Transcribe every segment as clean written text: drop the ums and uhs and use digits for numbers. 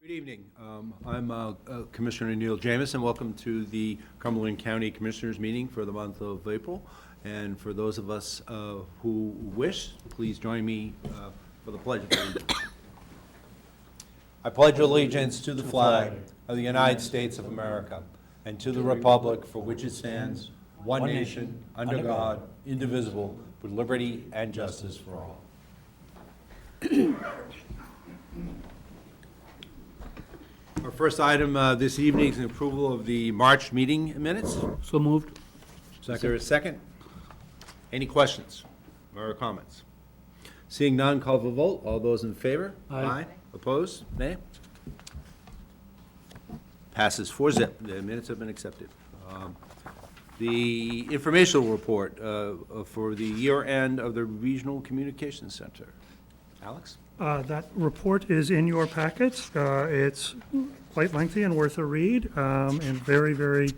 Good evening. I'm Commissioner Neil Jamison. Welcome to the Cumberland County Commissioners meeting for the month of April. And for those of us who wish, please join me for the Pledge of Allegiance. I pledge allegiance to the flag of the United States of America and to the republic for which it stands, one nation, under God, indivisible, with liberty and justice for all. Our first item this evening is an approval of the March meeting minutes. So moved. Is there a second? Any questions or comments? Seeing none, call for vote. All those in favor? Aye. Opposed? Nay? Passes 4-0. The minutes have been accepted. The informational report for the year end of the Regional Communications Center. Alex? That report is in your packets. It's quite lengthy and worth a read, and very, very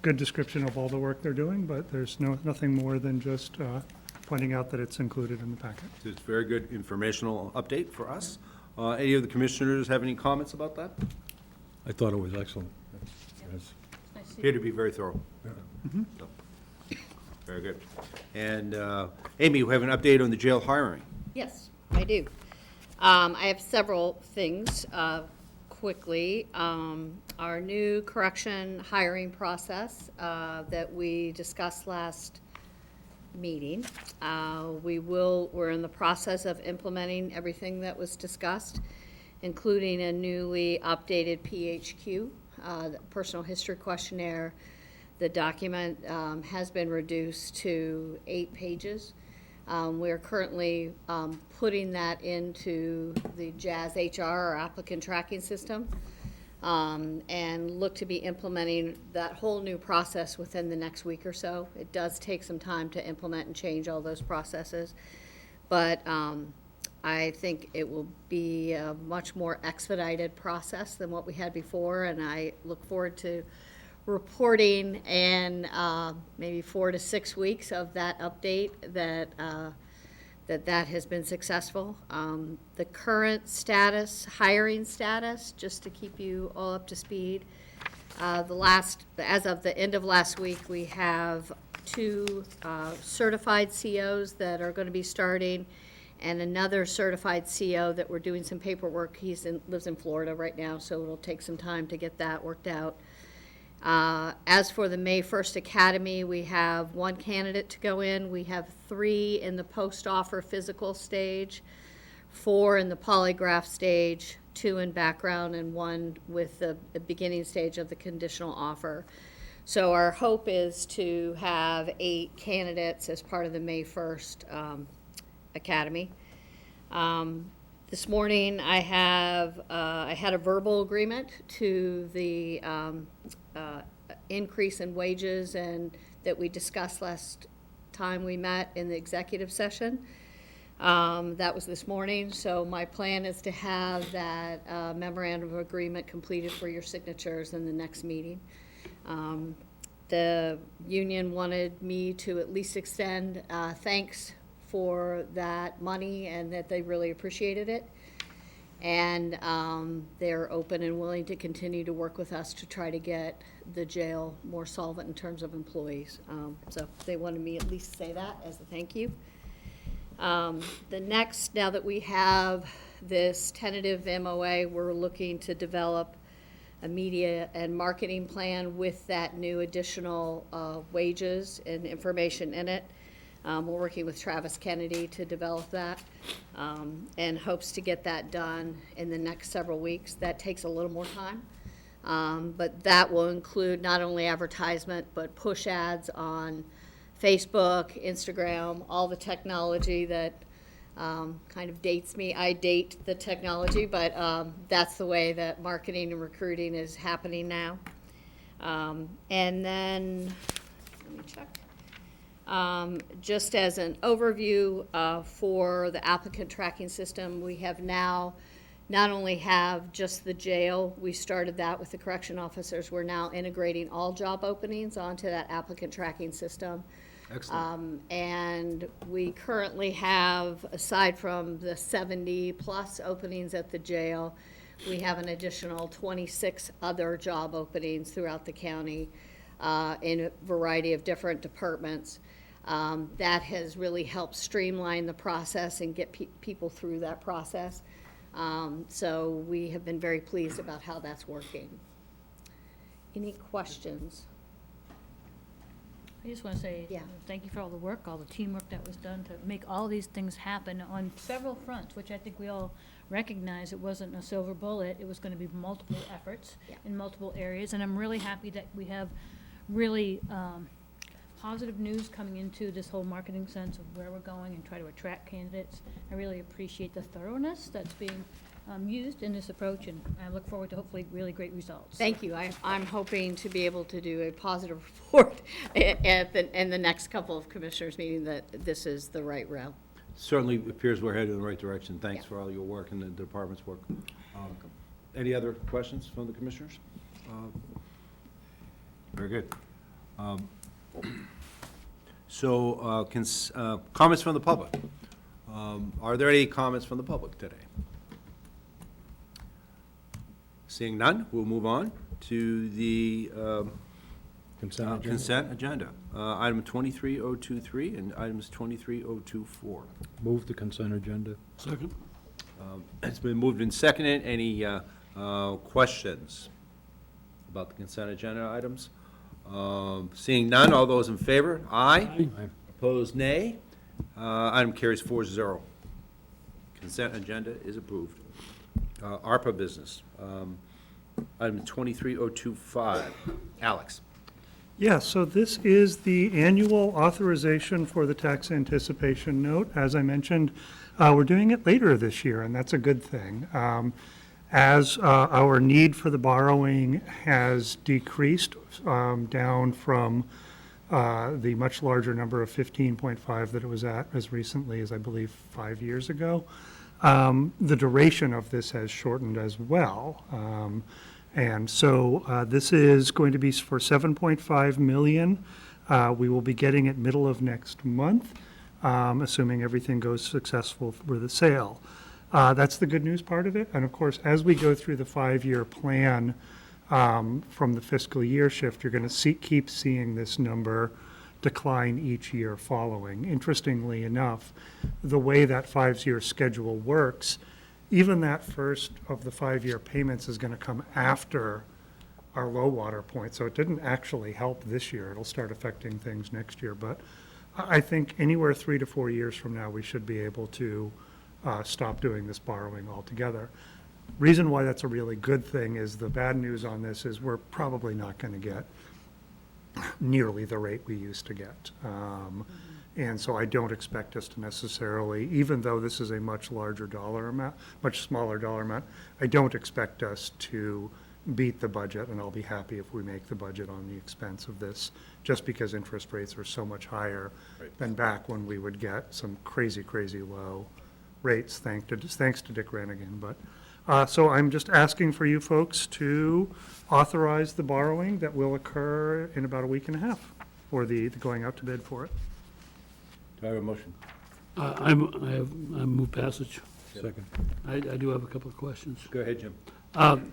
good description of all the work they're doing, but there's nothing more than just pointing out that it's included in the packet. It's a very good informational update for us. Any of the commissioners have any comments about that? I thought it was excellent. Yes. Appear to be very thorough. So, very good. And Amy, we have an update on the jail hiring. Yes, I do. I have several things quickly. Our new correction hiring process that we discussed last meeting. We're in the process of implementing everything that was discussed, including a newly updated PHQ, the personal history questionnaire. The document has been reduced to 8 pages. We're currently putting that into the JAS HR, or applicant tracking system, and look to be implementing that whole new process within the next week or so. It does take some time to implement and change all those processes, but I think it will be a much more expedited process than what we had before, and I look forward to reporting in maybe 4 to 6 weeks of that update that has been successful. The current status, hiring status, just to keep you all up to speed, as of the end of last week, we have 2 certified COs that are going to be starting, and another certified CO that we're doing some paperwork. Lives in Florida right now, so it'll take some time to get that worked out. As for the May 1st Academy, we have 1 candidate to go in. We have 3 in the post-offer physical stage, 4 in the polygraph stage, 2 in background, and 1 with the beginning stage of the conditional offer. So our hope is to have 8 candidates as part of the May 1st Academy. This morning I had a verbal agreement to the increase in wages and that we discussed last time we met in the executive session. That was this morning, so my plan is to have that memorandum of agreement completed for your signatures in the next meeting. The union wanted me to at least extend thanks for that money and that they really appreciated it. And they're open and willing to continue to work with us to try to get the jail more solvent in terms of employees. So they wanted me at least say that as a thank you. The next, now that we have this tentative MOA, we're looking to develop a media and marketing plan with that new additional wages and information in it. We're working with Travis Kennedy to develop that, and hopes to get that done in the next several weeks. That takes a little more time, but that will include not only advertisement, but push ads on Facebook, Instagram, all the technology that kind of dates me. I date the technology, but that's the way that marketing and recruiting is happening now. And then, let me check. Just as an overview for the applicant tracking system, we have now not only have just the jail, we started that with the correction officers, we're now integrating all job openings onto that applicant tracking system. Excellent. And we currently have, aside from the 70 plus openings at the jail, We have an additional 26 other job openings throughout the county in a variety of different departments. That has really helped streamline the process and get people through that process. So we have been very pleased about how that's working. Any questions? I just want to say, Yeah. thank you for all the work, all the teamwork that was done to make all these things happen on several fronts, which I think we all recognize it wasn't a silver bullet. It was going to be multiple efforts Yeah. in multiple areas. And I'm really happy that we have really positive news coming into this whole marketing sense of where we're going and try to attract candidates. I really appreciate the thoroughness that's being used in this approach, and I look forward to hopefully really great results. Thank you. I'm hoping to be able to do a positive report in the next couple of commissioners meeting that this is the right route. Certainly appears we're headed in the right direction. Thanks Yeah. for all your work and the department's work. Any other questions from the commissioners? Very good. So, comments from the public. Are there any comments from the public today? Seeing none, we'll move on to the Consent agenda. consent agenda. Item 23023 and items 23024. Move the consent agenda. Second. It's been moved and seconded. Any questions about the consent agenda items? Seeing none, all those in favor? Aye. Aye. Opposed, nay. Item carries 4-0. Consent agenda is approved. ARPA business. Item 23025. Alex. Yeah, so this is the annual authorization for the tax anticipation note. As I mentioned, we're doing it later this year, and that's a good thing. As our need for the borrowing has decreased down from the much larger number of 15.5 that it was at as recently as, I believe, 5 years ago, the duration of this has shortened as well. And so this is going to be for 7.5 million. We will be getting it middle of next month, assuming everything goes successful for the sale. That's the good news part of it. And of course, as we go through the 5-year plan from the fiscal year shift, you're going to keep seeing this number decline each year following. Interestingly enough, the way that 5-year schedule works, even that first of the 5-year payments is going to come after our low water point. So it didn't actually help this year. It'll start affecting things next year. But I think anywhere 3 to 4 years from now, we should be able to stop doing this borrowing altogether. Reason why that's a really good thing is the bad news on this is we're probably not going to get nearly the rate we used to get. And so I don't expect us to necessarily, even though this is a much larger dollar amount, much smaller dollar amount, I don't expect us to beat the budget, and I'll be happy if we make the budget on the expense of this, just because interest rates are so much higher than back when we would get some crazy, crazy low rates, thanks to Dick Renigan. But so I'm just asking for you folks to authorize the borrowing that will occur in about a week and a half for the going out to bid for it. Do I have a motion? I move passage. Second. I do have a couple of questions. Go ahead, Jim.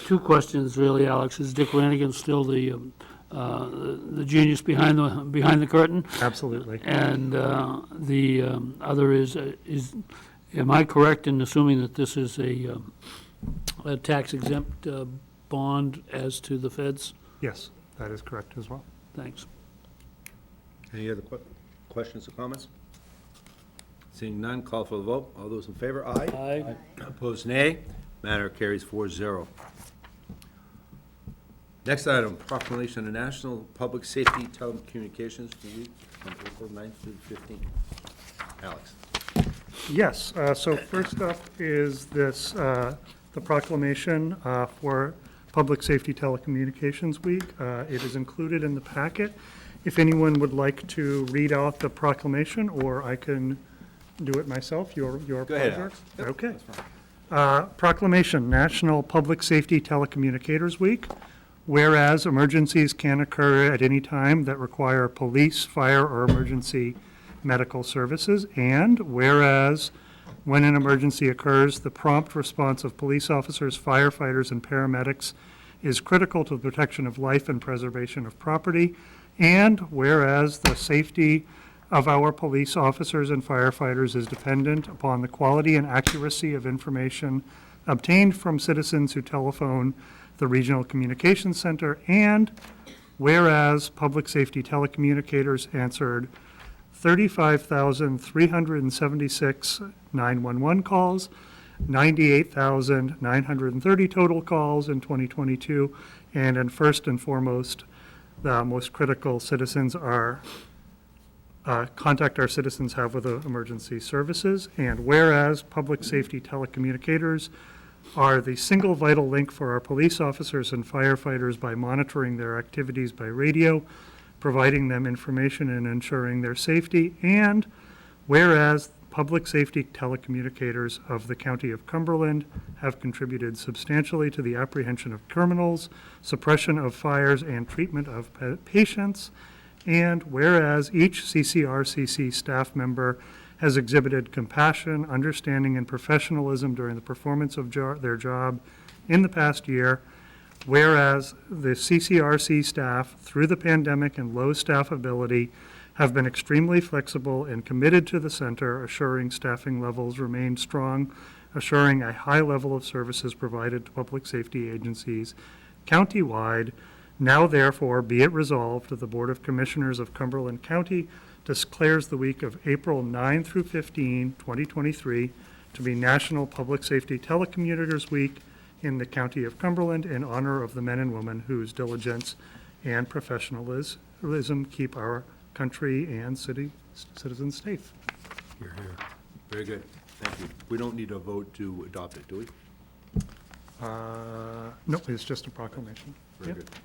Two questions, really, Alex. Is Dick Ranigan still the genius behind the curtain? Absolutely. And the other is, am I correct in assuming that this is a tax exempt bond as to the feds? Yes, that is correct as well. Thanks. Any other questions or comments? Seeing none, call for the vote. All those in favor? Aye. Aye. Opposed, nay. Matter carries 4-0. Next item, proclamation of National Public Safety Telecommunications Week from April 9th through 15th. Alex. Yes, so first up is this, the proclamation for Public Safety Telecommunications Week. It is included in the packet. If anyone would like to read out the proclamation, or I can do it myself, your Go ahead, pleasure. Alex. Yep, Okay. that's fine. Proclamation, National Public Safety Telecommunicators Week. Whereas emergencies can occur at any time that require police, fire, or emergency medical services, and whereas when an emergency occurs, the prompt response of police officers, firefighters, and paramedics is critical to the protection of life and preservation of property. And whereas the safety of our police officers and firefighters is dependent upon the quality and accuracy of information obtained from citizens who telephone the Regional Communications Center, and whereas public safety telecommunicators answered 35,376 911 calls, 98,930 total calls in 2022, and first and foremost, the most critical citizens are contact our citizens have with emergency services, and whereas public safety telecommunicators are the single vital link for our police officers and firefighters by monitoring their activities by radio, providing them information and ensuring their safety, and whereas public safety telecommunicators of the County of Cumberland have contributed substantially to the apprehension of criminals, suppression of fires, and treatment of patients, and whereas each CCRCC staff member has exhibited compassion, understanding, and professionalism during the performance of their job in the past year, whereas the CCRC staff, through the pandemic and low staffability, have been extremely flexible and committed to the center, assuring staffing levels remain strong, assuring a high level of services provided to public safety agencies countywide. Now therefore be it resolved that the Board of Commissioners of Cumberland County declares the week of April 9 through 15, 2023, to be National Public Safety Telecommunicators Week in the County of Cumberland in honor of the men and women whose diligence and professionalism keep our country and citizens safe. Here, here. Very good. Thank you. We don't need a vote to adopt it, do we? No, it's just a proclamation. Very Yep. good.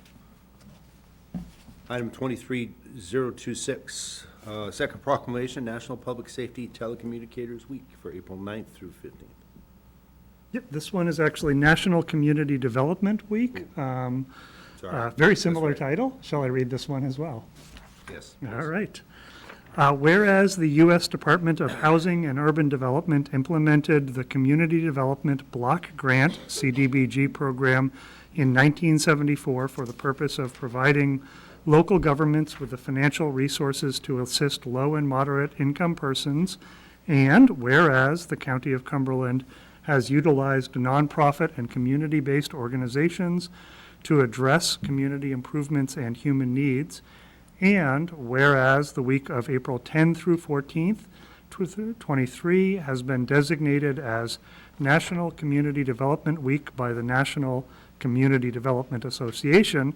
Item 23026, second proclamation, National Public Safety Telecommunicators Week for April 9th through 15th. Yep, this one is actually National Community Development Week. Sorry. Very similar That's right. title. Shall I read this one as well? Yes. All right. Whereas the U.S. Department of Housing and Urban Development implemented the Community Development Block Grant, CDBG program, in 1974 for the purpose of providing local governments with the financial resources to assist low and moderate income persons, and whereas the County of Cumberland has utilized nonprofit and community-based organizations to address community improvements and human needs, and whereas the week of April 10 through 14th, 2023 has been designated as National Community Development Week by the National Community Development Association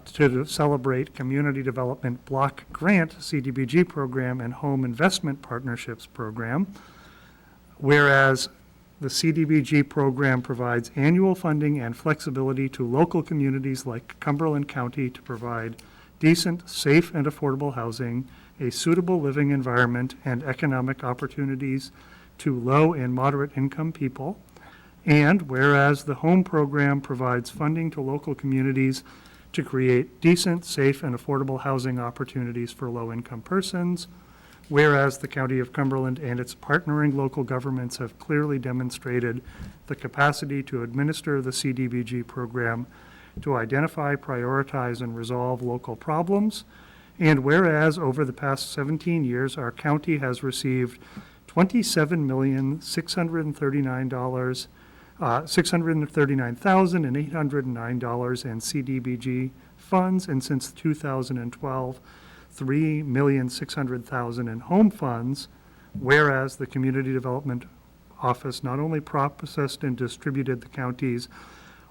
to celebrate Community Development Block Grant, CDBG program, and Home Investment Partnerships program. Whereas the CDBG program provides annual funding and flexibility to local communities like Cumberland County to provide decent, safe, and affordable housing, a suitable living environment, and economic opportunities to low and moderate income people. And whereas the HOME program provides funding to local communities to create decent, safe, and affordable housing opportunities for low-income persons, whereas the County of Cumberland and its partnering local governments have clearly demonstrated the capacity to administer the CDBG program to identify, prioritize, and resolve local problems, and whereas over the past 17 years, our county has received $639,809 in CDBG funds, and since 2012, $3,600,000 in home funds, whereas the Community Development Office not only processed and distributed the county's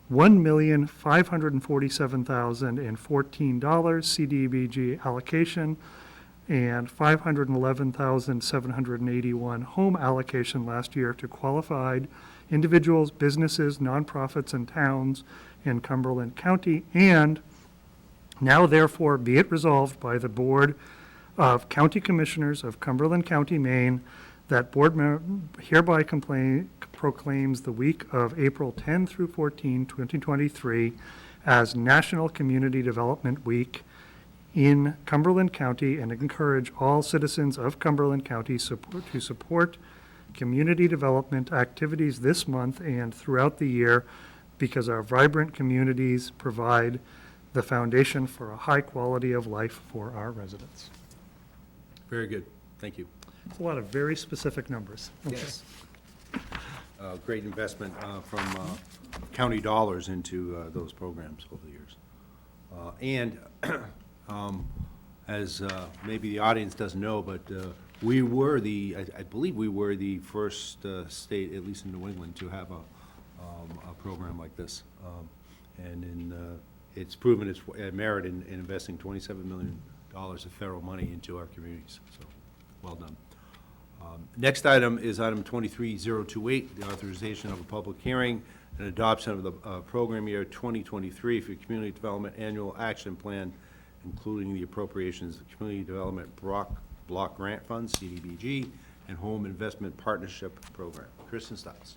$1,547,014 CDBG allocation and $511,781 home allocation last year to qualified individuals, businesses, nonprofits, and towns in Cumberland County. And now therefore be it resolved by the Board of County Commissioners of Cumberland County, Maine, that board hereby proclaims the week of April 10 through 14, 2023 as National Community Development Week in Cumberland County, and encourage all citizens of Cumberland County to support community development activities this month and throughout the year because our vibrant communities provide the foundation for a high quality of life for our residents. Very good. Thank you. It's a lot of very specific numbers. Yes. Great investment from county dollars into those programs over the years. As maybe the audience doesn't know, but we were I believe we were the first state, at least in New England, to have a program like this. It's proven its merit in investing $27 million of federal money into our communities. So, well done. Next item is item 23028, the authorization of a public hearing and adoption of the program year 2023 for Community Development Annual Action Plan, including the appropriations of Community Development Block Grant Funds, CDBG, and Home Investment Partnership Program. Kristen Stiles.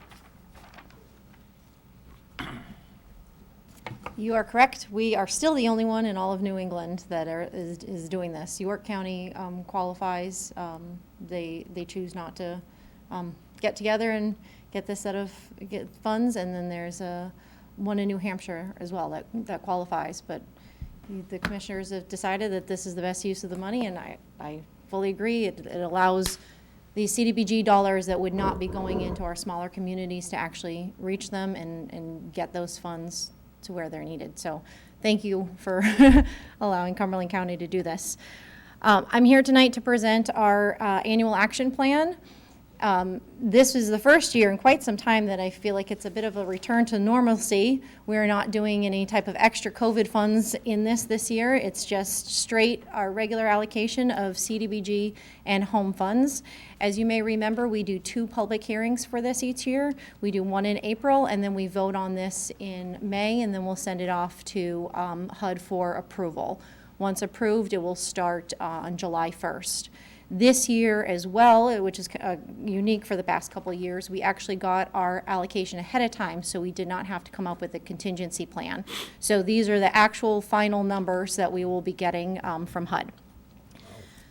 You are correct. We are still the only one in all of New England that is doing this. York County qualifies. They choose not to get together and get this set of funds, and then there's one in New Hampshire as well that qualifies. But the commissioners have decided that this is the best use of the money, and I fully agree. It allows these CDBG dollars that would not be going into our smaller communities to actually reach them and get those funds to where they're needed. So thank you for allowing Cumberland County to do this. I'm here tonight to present our annual action plan. This is the first year in quite some time that I feel like it's a bit of a return to normalcy. We're not doing any type of extra COVID funds in this year. It's just straight our regular allocation of CDBG and home funds. As you may remember, we do 2 public hearings for this each year. We do one in April, and then we vote on this in May, and then we'll send it off to HUD for approval. Once approved, it will start on July 1st. This year as well, which is unique for the past couple of years, we actually got our allocation ahead of time, so we did not have to come up with a contingency plan. So these are the actual final numbers that we will be getting from HUD.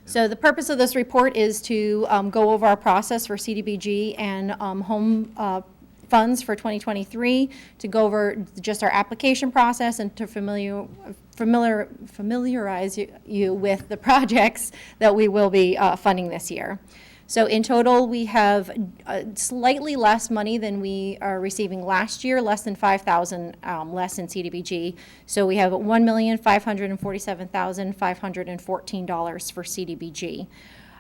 So the purpose of this report is to go over our process for CDBG and home funds for 2023, to go over just our application process and to familiarize you with the projects that we will be funding this year. So in total, we have slightly less money than we are receiving last year, less than $5,000 less in CDBG. So we have $1,547,514 for CDBG.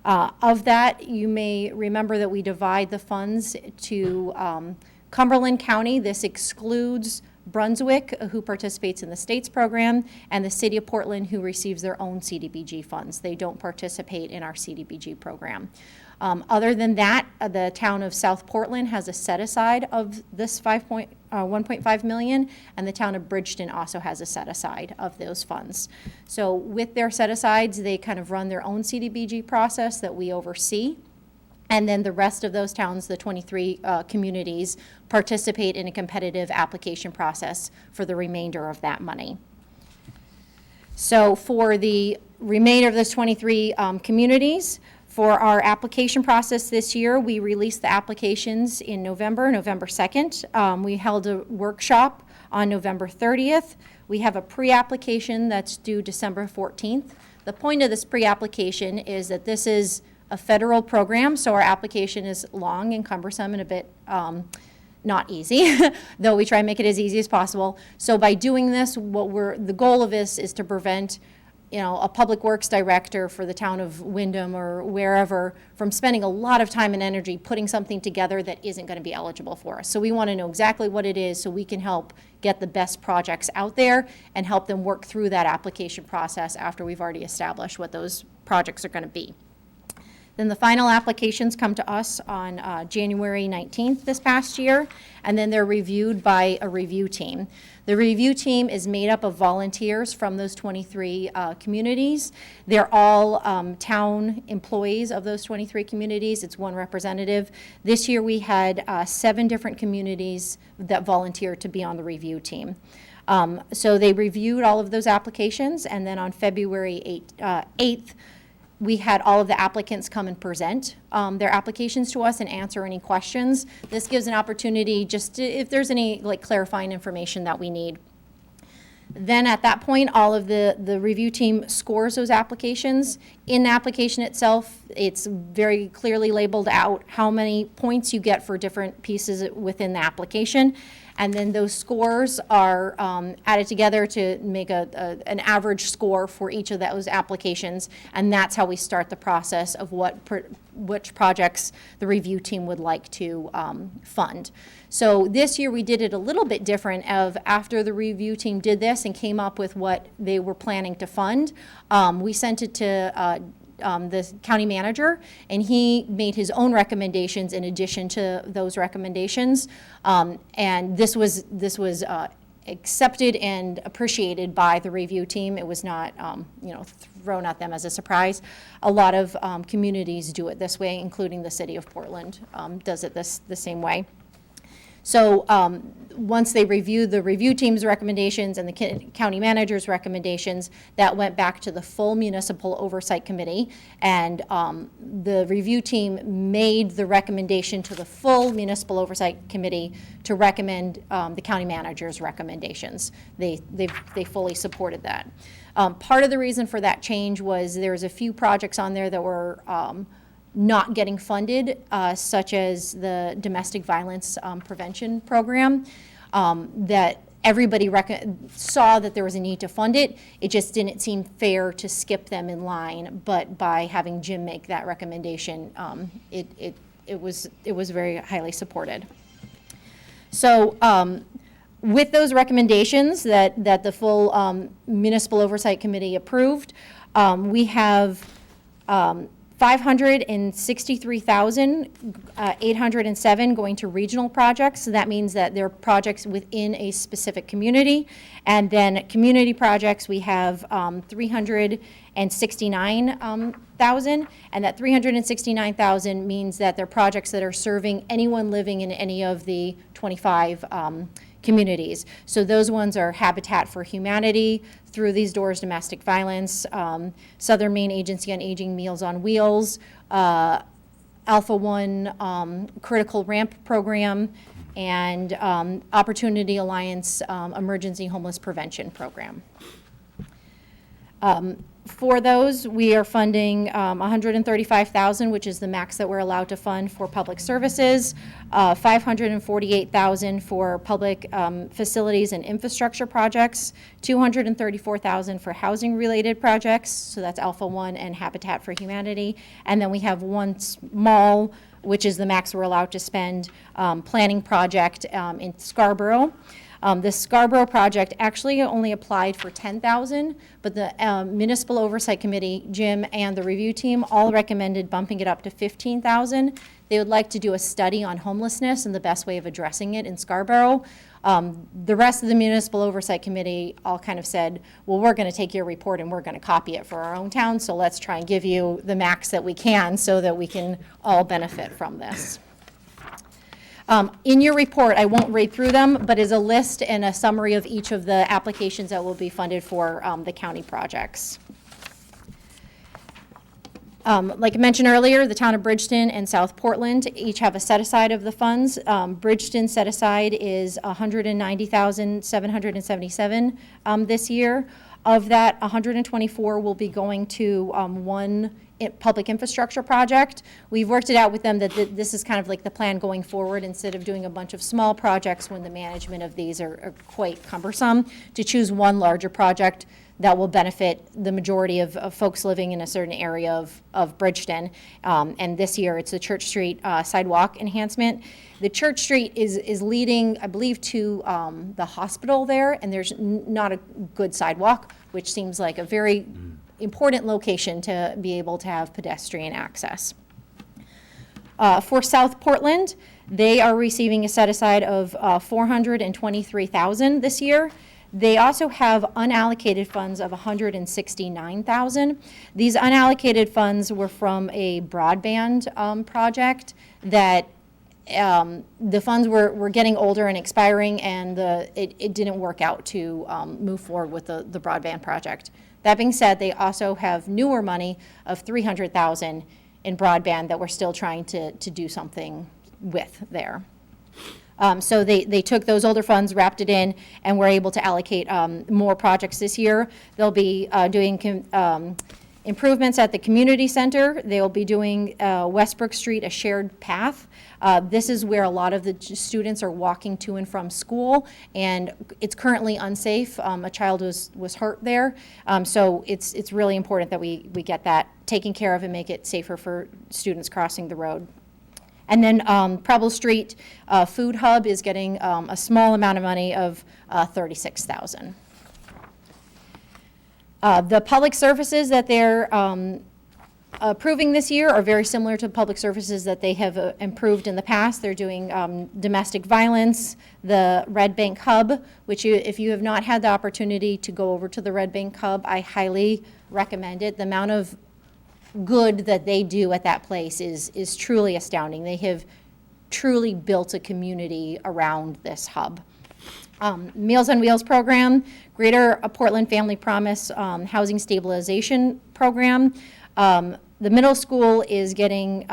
Of that, you may remember that we divide the funds to Cumberland County. This excludes Brunswick, who participates in the state's program, and the city of Portland, who receives their own CDBG funds. They don't participate in our CDBG program. Other than that, the town of South Portland has a set aside of this 1.5 million, and the town of Bridgeton also has a set aside of those funds. So with their set asides, they kind of run their own CDBG process that we oversee. And then the rest of those towns, the 23 communities, participate in a competitive application process for the remainder of that money. So for the remainder of those 23 communities, for our application process this year, we released the applications in November 2nd. We held a workshop on November 30th. We have a pre-application that's due December 14th. The point of this pre-application is that this is a federal program, so our application is long and cumbersome and a bit not easy, though we try and make it as easy as possible. So by doing this, the goal of this is to prevent, a public works director for the town of Windham or wherever from spending a lot of time and energy putting something together that isn't going to be eligible for us. So we want to know exactly what it is so we can help get the best projects out there and help them work through that application process after we've already established what those projects are going to be. Then the final applications come to us on January 19th this past year, and then they're reviewed by a review team. The review team is made up of volunteers from those 23 communities. They're all town employees of those 23 communities. It's one representative. This year we had 7 different communities that volunteered to be on the review team. So they reviewed all of those applications, and then on February 8th, We had all of the applicants come and present their applications to us and answer any questions. This gives an opportunity just to, if there's any like clarifying information that we need. Then at that point, all of the review team scores those applications. In the application itself, it's very clearly labeled out how many points you get for different pieces within the application. And then those scores are added together to make an average score for each of those applications. And that's how we start the process of which projects the review team would like to fund. So this year we did it a little bit different of after the review team did this and came up with what they were planning to fund, we sent it to the county manager, and he made his own recommendations in addition to those recommendations. And this was accepted and appreciated by the review team. It was not, thrown at them as a surprise. A lot of communities do it this way, including the city of Portland does it the same way. So once they reviewed the review team's recommendations and the county manager's recommendations, that went back to the full municipal oversight committee. And the review team made the recommendation to the full municipal oversight committee to recommend the county manager's recommendations. They fully supported that. Part of the reason for that change was there's a few projects on there that were not getting funded, such as the domestic violence prevention program, that everybody saw that there was a need to fund it. It just didn't seem fair to skip them in line, but by having Jim make that recommendation, it was very highly supported. So with those recommendations that the full municipal oversight committee approved, we have 563,807 going to regional projects. So that means that they're projects within a specific community. And then community projects, we have 369,000. And that 369,000 means that they're projects that are serving anyone living in any of the 25 communities. So those ones are Habitat for Humanity, Through These Doors Domestic Violence, Southern Maine Agency on Aging Meals on Wheels, Alpha One Critical Ramp Program, and Opportunity Alliance Emergency Homeless Prevention Program. For those, we are funding $135,000, which is the max that we're allowed to fund for public services, $548,000 for public facilities and infrastructure projects, $234,000 for housing-related projects, so that's Alpha One and Habitat for Humanity, and then we have one small, which is the max we're allowed to spend, planning project in Scarborough. The Scarborough project actually only applied for $10,000, but the Municipal Oversight Committee, Jim, and the review team all recommended bumping it up to $15,000. They would like to do a study on homelessness and the best way of addressing it in Scarborough. The rest of the Municipal Oversight Committee all kind of said, well, we're going to take your report and we're going to copy it for our own town, so let's try and give you the max that we can so that we can all benefit from this. In your report, I won't read through them, but is a list and a summary of each of the applications that will be funded for the county projects. Like I mentioned earlier, the town of Bridgeton and South Portland each have a set aside of the funds. Bridgeton set aside is $190,777 this year. Of that, 124 will be going to one public infrastructure project. We've worked it out with them that this is kind of like the plan going forward, instead of doing a bunch of small projects when the management of these are quite cumbersome, to choose one larger project that will benefit the majority of folks living in a certain area of Bridgeton. And this year it's the Church Street sidewalk enhancement. The Church Street is leading, I believe, to the hospital there, and there's not a good sidewalk, which seems like a very important location to be able to have pedestrian access. For South Portland, they are receiving a set aside of $423,000 this year. They also have unallocated funds of $169,000. These unallocated funds were from a broadband project that the funds were getting older and expiring, and it didn't work out to move forward with the broadband project. That being said, they also have newer money of $300,000 in broadband that we're still trying to do something with there. So they took those older funds, wrapped it in, and were able to allocate more projects this year. They'll be doing improvements at the community center. They'll be doing Westbrook Street, a shared path. This is where a lot of the students are walking to and from school, and it's currently unsafe. A child was hurt there. So it's really important that we get that taken care of and make it safer for students crossing the road. And then Preble Street Food Hub is getting a small amount of money of $36,000. The public services that they're approving this year are very similar to public services that they have improved in the past. They're doing domestic violence, the Red Bank Hub, which if you have not had the opportunity to go over to the Red Bank Hub, I highly recommend it. The amount of good that they do at that place is truly astounding. They have truly built a community around this hub. Meals on Wheels program, Greater Portland Family Promise Housing Stabilization Program. The middle school is getting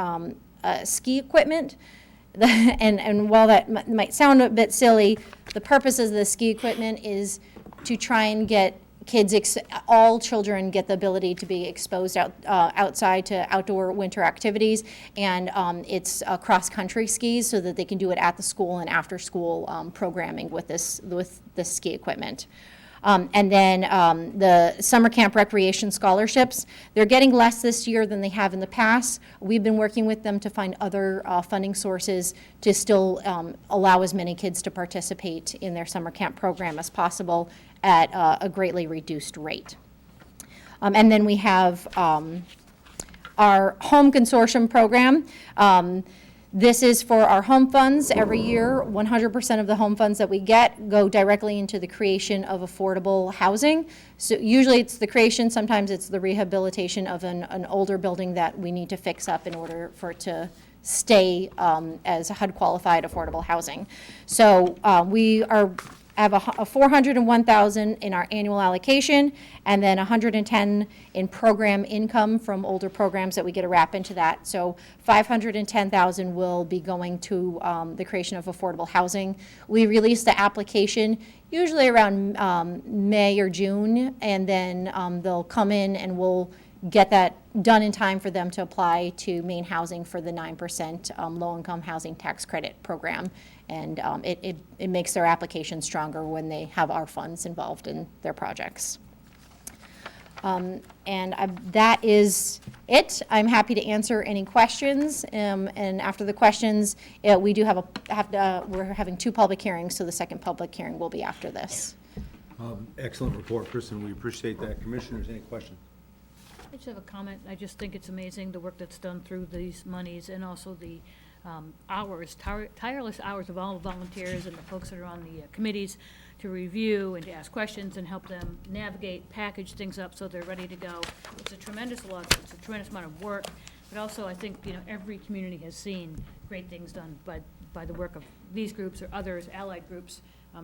ski equipment. And while that might sound a bit silly, the purpose of the ski equipment is to try and get kids, all children get the ability to be exposed outside to outdoor winter activities, and it's cross-country skis so that they can do it at the school and after-school programming with this ski equipment. And then the summer camp recreation scholarships, they're getting less this year than they have in the past. We've been working with them to find other funding sources to still allow as many kids to participate in their summer camp program as possible at a greatly reduced rate. And then we have our home consortium program. This is for our home funds. Every year, 100% of the home funds that we get go directly into the creation of affordable housing. So usually it's the creation, sometimes it's the rehabilitation of an older building that we need to fix up in order for it to stay as HUD qualified affordable housing. So we have a $401,000 in our annual allocation, and then $110 in program income from older programs that we get to wrap into that. So $510,000 will be going to the creation of affordable housing. We release the application usually around May or June, and then they'll come in and we'll get that done in time for them to apply to Maine Housing for the 9% low-income housing tax credit program. And it makes their application stronger when they have our funds involved in their projects. That is it. I'm happy to answer any questions. And after the questions, we do we're having 2 public hearings, so the second public hearing will be after this. Excellent report, Kristen. We appreciate that. Commissioners, any questions? I just have a comment. I just think it's amazing the work that's done through these monies, and also the tireless hours of all the volunteers and the folks that are on the committees to review and to ask questions and help them navigate, package things up so they're ready to go. It's a tremendous amount of work, but also I think, every community has seen great things done by the work of these groups or others, allied groups,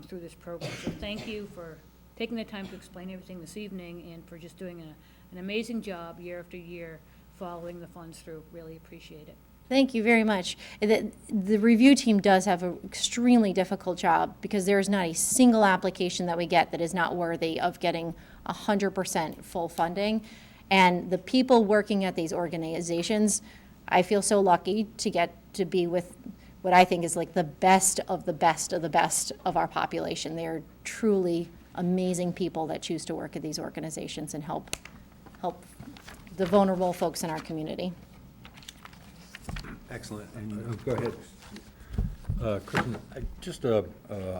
through this program. So thank you for taking the time to explain everything this evening and for just doing an amazing job year after year following the funds through. Really appreciate it. Thank you very much. The review team does have an extremely difficult job because there is not a single application that we get that is not worthy of getting 100% full funding. And the people working at these organizations, I feel so lucky to get to be with what I think is like the best of the best of the best of our population. They are truly amazing people that choose to work at these organizations and help the vulnerable folks in our community. Excellent. And go ahead. Kristen, just a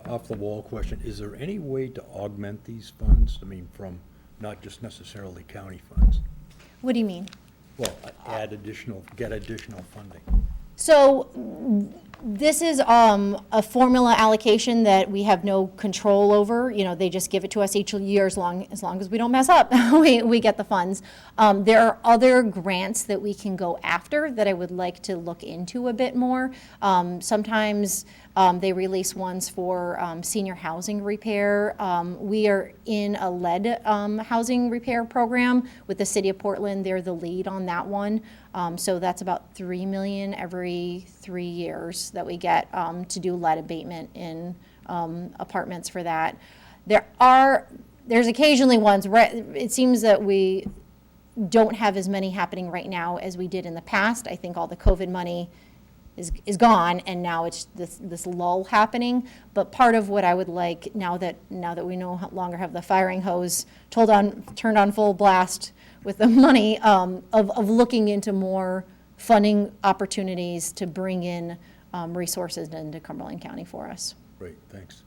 off-the-wall question. Is there any way to augment these funds? I mean, from not just necessarily county funds? What do you mean? Well, get additional funding. So this is a formula allocation that we have no control over. They just give it to us each year as long as we don't mess up. we get the funds. There are other grants that we can go after that I would like to look into a bit more. Sometimes They release ones for senior housing repair. We are in a lead housing repair program with the city of Portland. They're the lead on that one. So that's about $3 million every 3 years that we get to do lead abatement in apartments for that. There's occasionally ones, it seems that we don't have as many happening right now as we did in the past. I think all the COVID money is gone, and now it's this lull happening. But part of what I would like, now that we no longer have the firing hose turned on full blast with the money, of looking into more funding opportunities to bring in resources into Cumberland County for us. Great, thanks.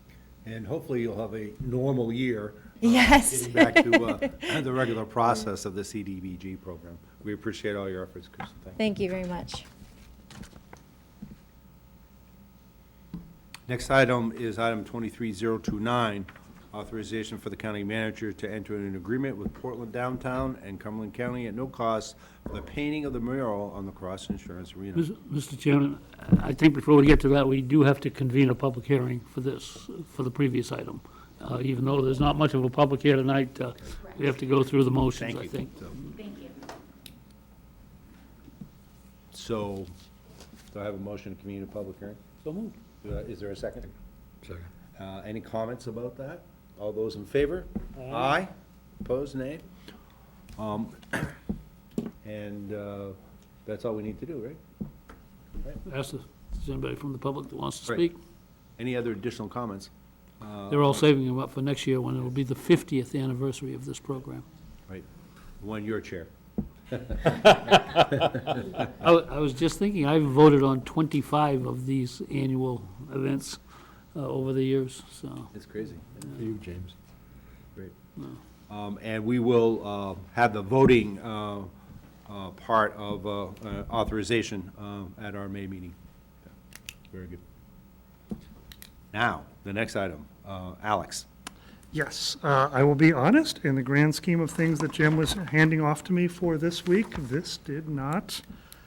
And hopefully you'll have a normal year. Yes. Getting back to the regular process of the CDBG program. We appreciate all your efforts, Kristen. Thank you. Thank you very much. Next item is item 23029, authorization for the county manager to enter an agreement with Portland Downtown and Cumberland County at no cost for the painting of the mural on the Cross Insurance Arena. Mr. Chairman, I think before we get to that, we do have to convene a public hearing for this, for the previous item. Even though there's not much of a public here tonight, we have to go through the motions, Thank I you. think. Thank you. So, do I have a motion to convene a public hearing? So moved. Is there a second? Second. Any comments about that? All those in favor? Aye. Opposed, nay? And that's all we need to do, right? Ask if there's anybody from the public that wants to Right. speak. Any other additional comments? They're all saving them up for next year when it'll be the 50th anniversary of this program. Right, when you're chair. I was just thinking, I've voted on 25 of these annual events over the years, so. It's crazy. For you, James. Great. And we will have the voting part of authorization at our May meeting. Very good. Now, the next item, Alex. Yes, I will be honest, in the grand scheme of things that Jim was handing off to me for this week, this did not,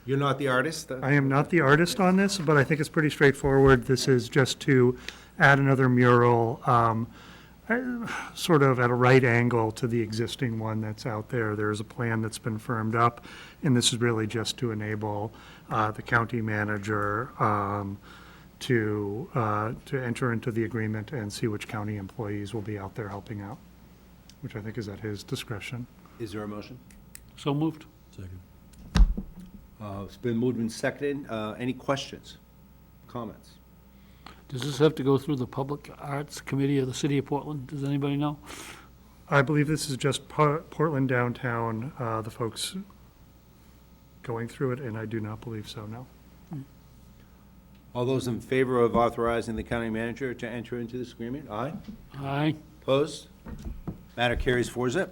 You're not the artist? I am not the artist on this, but I think it's pretty straightforward. This is just to add another mural, sort of at a right angle to the existing one that's out there. There's a plan that's been firmed up, and this is really just to enable the county manager to enter into the agreement and see which county employees will be out there helping out, which I think is at his discretion. Is there a motion? So moved. Second. It's been moved and seconded. Any questions, comments? Does this have to go through the Public Arts Committee of the City of Portland? Does anybody know? I believe this is just Portland downtown, the folks going through it, and I do not believe so, no. All those in favor of authorizing the county manager to enter into this agreement? Aye. Aye. Opposed? Matter carries 4-0.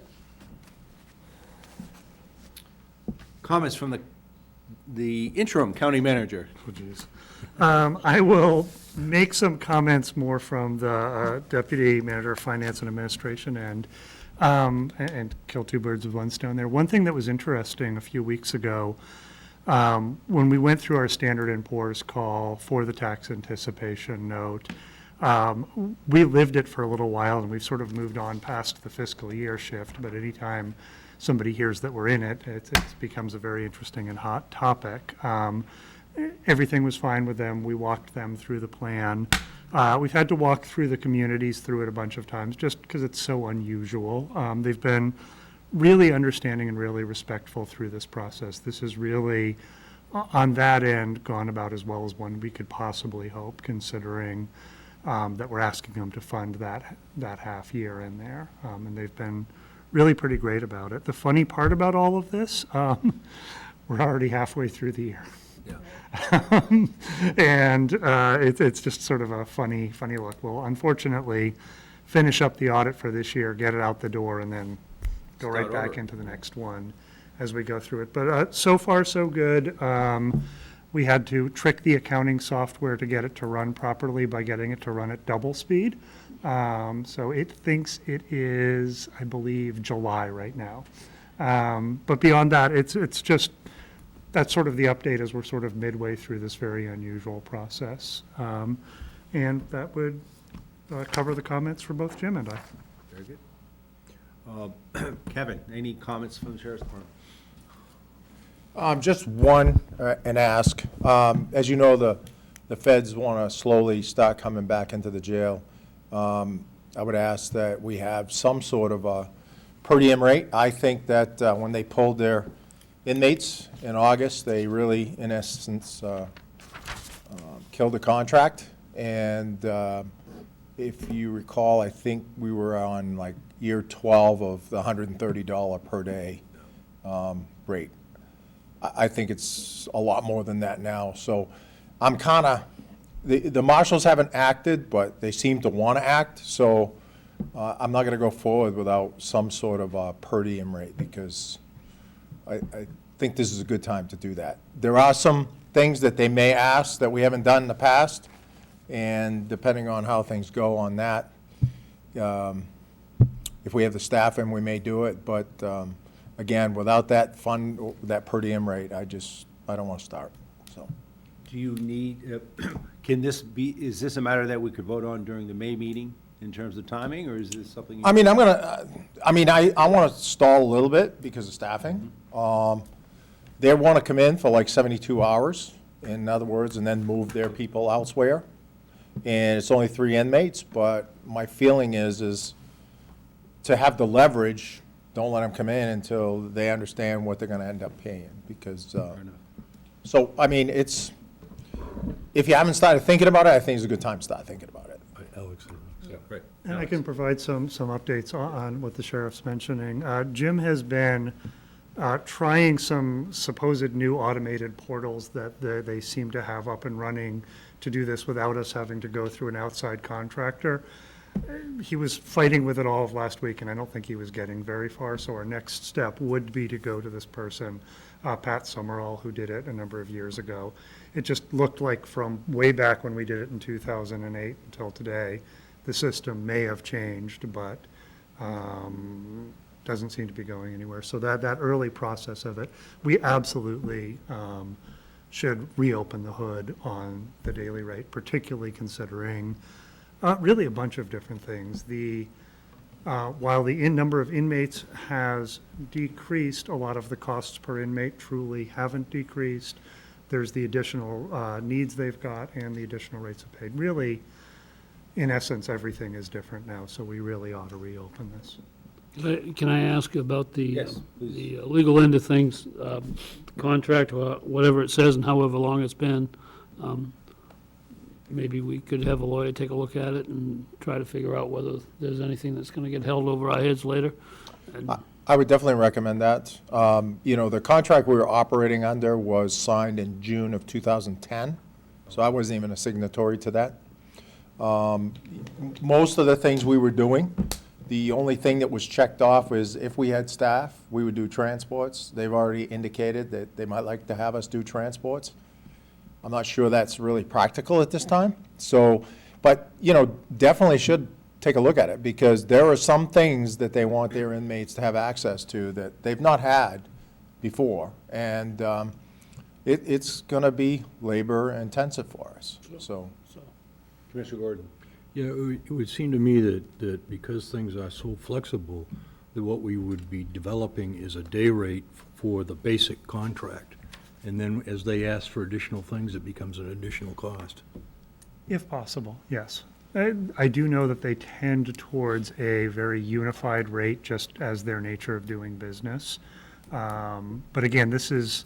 Comments from the interim county manager. Oh, geez. I will make some comments more from the Deputy Manager of Finance and Administration and kill two birds with one stone there. One thing that was interesting a few weeks ago, when we went through our Standard & Poor's call for the tax anticipation note, we lived it for a little while, and we've sort of moved on past the fiscal year shift, but anytime somebody hears that we're in it, it becomes a very interesting and hot topic. Everything was fine with them. We walked them through the plan. We've had to walk through the communities through it a bunch of times, just because it's so unusual. They've been really understanding and really respectful through this process. This is really, on that end, gone about as well as one we could possibly hope, considering that we're asking them to fund that half year in there. And they've been really pretty great about it. The funny part about all of this, we're already halfway through the year. And it's just sort of a funny look. We'll unfortunately finish up the audit for this year, get it out the door, and then go right Start back over. into the next one as we go through it. But so far, so good. We had to trick the accounting software to get it to run properly by getting it to run at double speed. So it thinks it is, I believe, July right now. But beyond that, it's just, that's sort of the update as we're sort of midway through this very unusual process. And that would cover the comments for both Jim and I. Very good. Kevin, any comments from the Sheriff's Department? Just one, an ask. As you know, the feds want to slowly start coming back into the jail. I would ask that we have some sort of a per diem rate. I think that when they pulled their inmates in August, they really, in essence, killed the contract. And if you recall, I think we were on like year 12 of the $130 per day rate. I think it's a lot more than that now. So I'm kind of, the marshals haven't acted, but they seem to want to act. So I'm not going to go forward without some sort of a per diem rate, because I think this is a good time to do that. There are some things that they may ask that we haven't done in the past, and depending on how things go on that, if we have the staff in, we may do it. But again, without that fund, that per diem rate, I don't want to start, so. Do you need, can this be, is this a matter that we could vote on during the May meeting in terms of timing, or is this something? I mean, I want to stall a little bit because of staffing. They want to come in for like 72 hours, in other words, and then move their people elsewhere. And it's only 3 inmates, but my feeling is to have the leverage, don't let them come in until they understand what they're going to end up paying, because, so, I mean, if you haven't started thinking about it, I think it's a good time to start thinking about it. Alex? Right. And I can provide some updates on what the sheriff's mentioning. Jim has been trying some supposed new automated portals that they seem to have up and running to do this without us having to go through an outside contractor. He was fighting with it all of last week, and I don't think he was getting very far. So our next step would be to go to this person, Pat Summerall, who did it a number of years ago. It just looked like from way back when we did it in 2008 until today, the system may have changed, but doesn't seem to be going anywhere. So that early process of it, we absolutely should reopen the hood on the daily rate, particularly considering really a bunch of different things. While the number of inmates has decreased, a lot of the costs per inmate truly haven't decreased. There's the additional needs they've got and the additional rates of pay. Really, in essence, everything is different now, so we really ought to reopen this. Can I ask about the Yes, the legal end of things, contract, or whatever it says and however long it's been? Maybe we could have a lawyer take a look at it and try to figure out whether there's anything that's going to get held over our heads later. And I would definitely recommend that. The contract we were operating under was signed in June of 2010, so I wasn't even a signatory to that. Most of the things we were doing, the only thing that was checked off was if we had staff, we would do transports. They've already indicated that they might like to have us do transports. I'm not sure that's really practical at this time. So, but, definitely should take a look at it, because there are some things that they want their inmates to have access to that they've not had before. And it's going to be labor intensive for us, so. Commissioner Gordon. Yeah, it would seem to me that because things are so flexible, that what we would be developing is a day rate for the basic contract. And then as they ask for additional things, it becomes an additional cost. If possible, yes. I do know that they tend towards a very unified rate, just as their nature of doing business. But again, this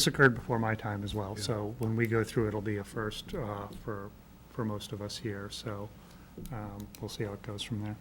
occurred before my time as well, so when we go through, it'll be a first for most of us here, so we'll see how it goes from there.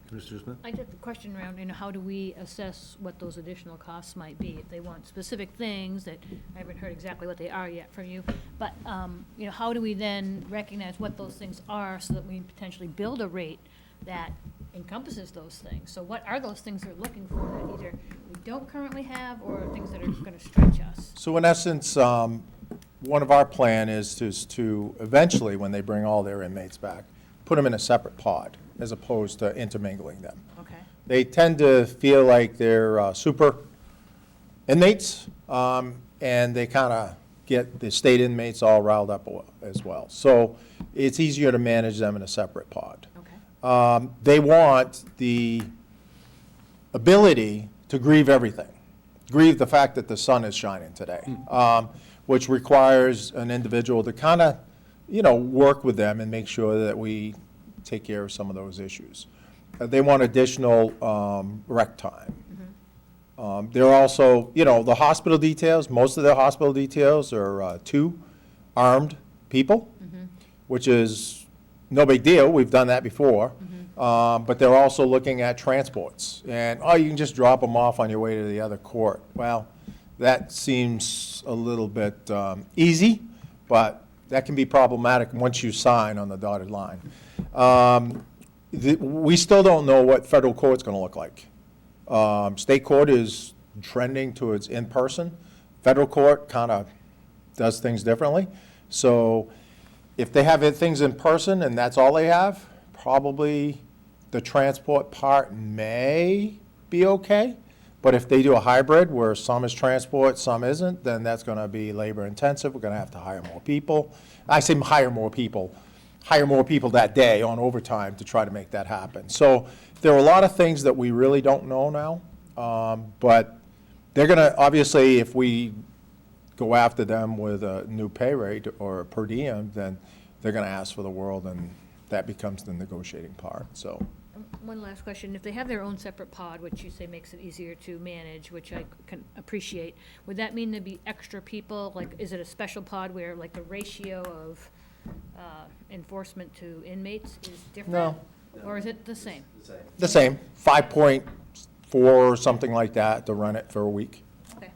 Commissioner Smith? I just a question around, how do we assess what those additional costs might be? If they want specific things that, I haven't heard exactly what they are yet from you, but, how do we then recognize what those things are so that we potentially build a rate that encompasses those things? So what are those things they're looking for that either we don't currently have or things that are gonna stretch us? So in essence, one of our plan is to eventually, when they bring all their inmates back, put them in a separate pod as opposed to intermingling them. Okay. They tend to feel like they're super inmates, and they kind of get the state inmates all riled up as well. So it's easier to manage them in a separate pod. Okay. They want the ability to grieve everything. Grieve the fact that the sun is shining today, which requires an individual to kind of, work with them and make sure that we take care of some of those issues. They want additional rec time. They're also, the hospital details, most of the hospital details are 2 armed people, which is no big deal. We've done that before. But they're also looking at transports. And, you can just drop them off on your way to the other court. Well, that seems a little bit easy, but that can be problematic once you sign on the dotted line. We still don't know what federal court's going to look like. State court is trending towards in-person. Federal court kind of does things differently. So if they have things in person and that's all they have, probably the transport part may be okay. But if they do a hybrid where some is transport, some isn't, then that's going to be labor intensive. We're going to have to hire more people. I say hire more people that day on overtime to try to make that happen. So there are a lot of things that we really don't know now. But they're going to, obviously, if we go after them with a new pay rate or a per diem, then they're going to ask for the world, and that becomes the negotiating part, so. One last question. If they have their own separate pod, which you say makes it easier to manage, which I can appreciate, would that mean there'd be extra people? Like, is it a special pod where, like, the ratio of enforcement to inmates is different? No. Or is it the same? The same, 5.4 or something like that to run it for a week. Okay,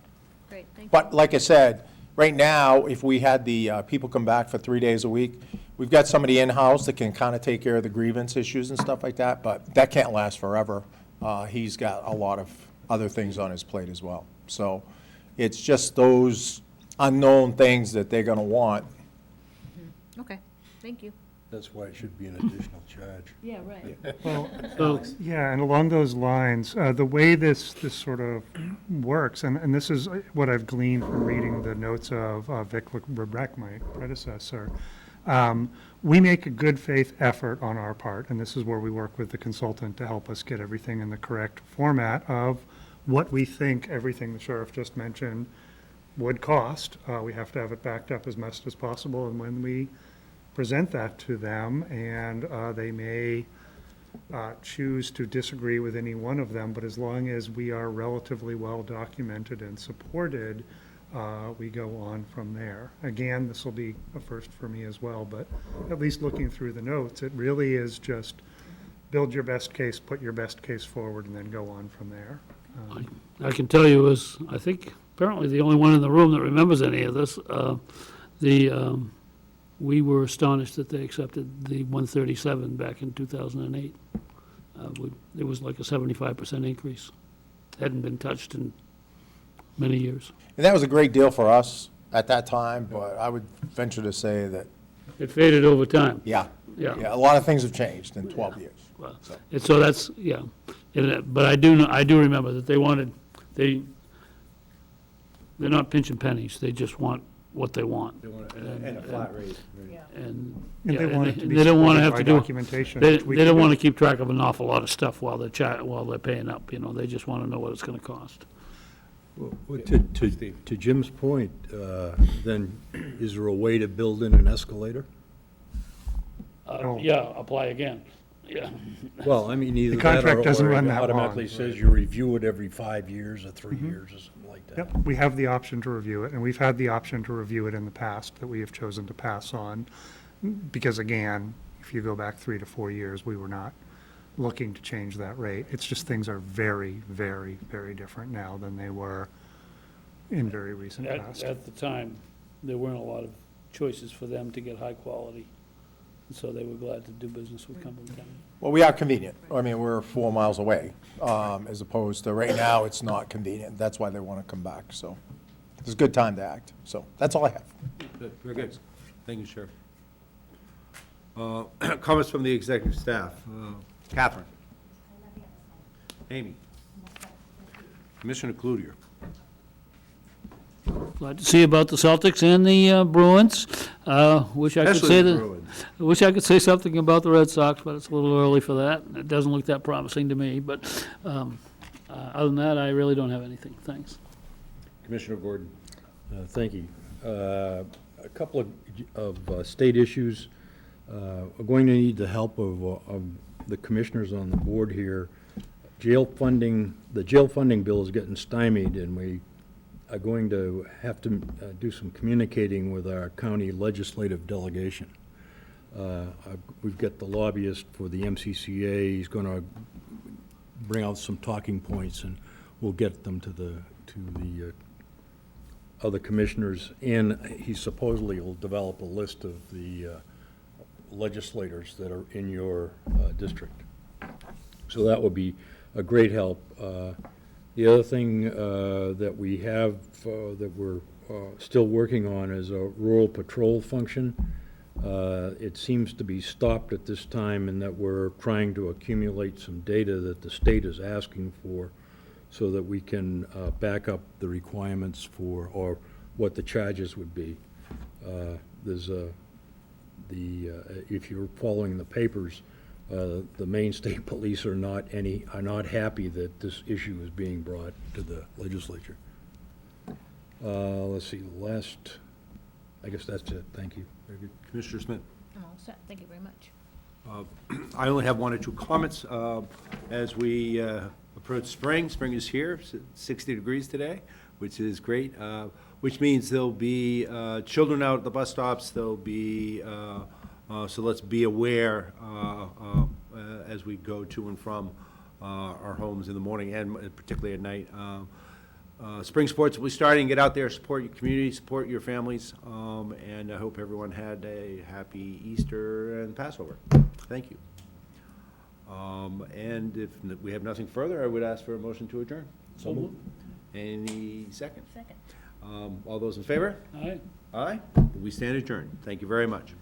great, thank you. But like I said, right now, if we had the people come back for 3 days a week, we've got somebody in-house that can kind of take care of the grievance issues and stuff like that, but that can't last forever. He's got a lot of other things on his plate as well. So it's just those unknown things that they're going to want. Okay, thank you. That's why it should be an additional charge. Yeah, right. Well, So, yeah, and along those lines, the way this sort of works, and this is what I've gleaned from reading the notes of Vic Rebrec, my predecessor, we make a good faith effort on our part, and this is where we work with the consultant to help us get everything in the correct format of what we think everything the sheriff just mentioned would cost. We have to have it backed up as much as possible, and when we present that to them, and they may choose to disagree with any one of them, but as long as we are relatively well documented and supported, we go on from there. Again, this will be a first for me as well, but at least looking through the notes, it really is just build your best case, put your best case forward, and then go on from there. I can tell you as, I think, apparently the only one in the room that remembers any of this, we were astonished that they accepted the 137 back in 2008. It was like a 75% increase. Hadn't been touched in many years. And that was a great deal for us at that time, but I would venture to say that, It faded over time. yeah, Yeah. a lot of things have changed in 12 years. Well, So. and so that's, yeah. But I do remember that they're not pinching pennies. They just want what they want. They want and a flat rate. Right. And, And yeah, they want it to be they don't want to supported have by to do. documentation, They which we don't can want do. to keep track of an awful lot of stuff while they're paying up, They just want to know what it's going to cost. Well, to Jim's point, then, is there a way to build in an escalator? No. Yeah, apply again, yeah. Well, I mean, either The that contract or doesn't it run that long. automatically says you review it every 5 years or 3 years or something like that. Yep, we have the option to review it, and we've had the option to review it in the past that we have chosen to pass on. Because again, if you go back 3 to 4 years, we were not looking to change that rate. It's just things are very, very, very different now than they were in very recent past. At the time, there weren't a lot of choices for them to get high quality, and so they were glad to do business with Cumberland County. Well, we are convenient. I mean, we're 4 miles away, as opposed to right now, it's not convenient. That's why they want to come back, so it's a good time to act. So that's all I have. Good, very good. Thank you, Sheriff. Comments from the executive staff. Catherine. Amy. Commissioner Cloutier. glad to see about the Celtics and the Bruins. Wish I could Especially say the that. Bruins. I wish I could say something about the Red Sox, but it's a little early for that. It doesn't look that promising to me, but other than that, I really don't have anything. Thanks. Commissioner Gordon. Thank you. A couple of state issues. Are going to need the help of the commissioners on the board here. Jail funding, the jail funding bill is getting stymied, and we are going to have to do some communicating with our county legislative delegation. We've got the lobbyist for the MCCA. He's going to bring out some talking points, and we'll get them to the other commissioners. And he supposedly will develop a list of the legislators that are in your district. So that would be a great help. The other thing that we have that we're still working on is a rural patrol function. It seems to be stopped at this time in that we're trying to accumulate some data that the state is asking for so that we can back up the requirements for, or what the charges would be. There's if you're following the papers, the Maine State Police are not happy that this issue is being brought to the legislature. Let's see, I guess that's it. Thank you. Very good. Commissioner Smith. I'm all set. Thank you very much. I only have one or two comments. As we approach spring, spring is here, 60 degrees today, which is great, which means there'll be children out at the bus stops, there'll be, so let's be aware as we go to and from our homes in the morning and particularly at night. Spring sports will be starting. Get out there, support your community, support your families, and I hope everyone had a happy Easter and Passover. Thank you. And if we have nothing further, I would ask for a motion to adjourn. So moved. Any second? Second. All those in favor? All right. Aye. We stand adjourned. Thank you very much.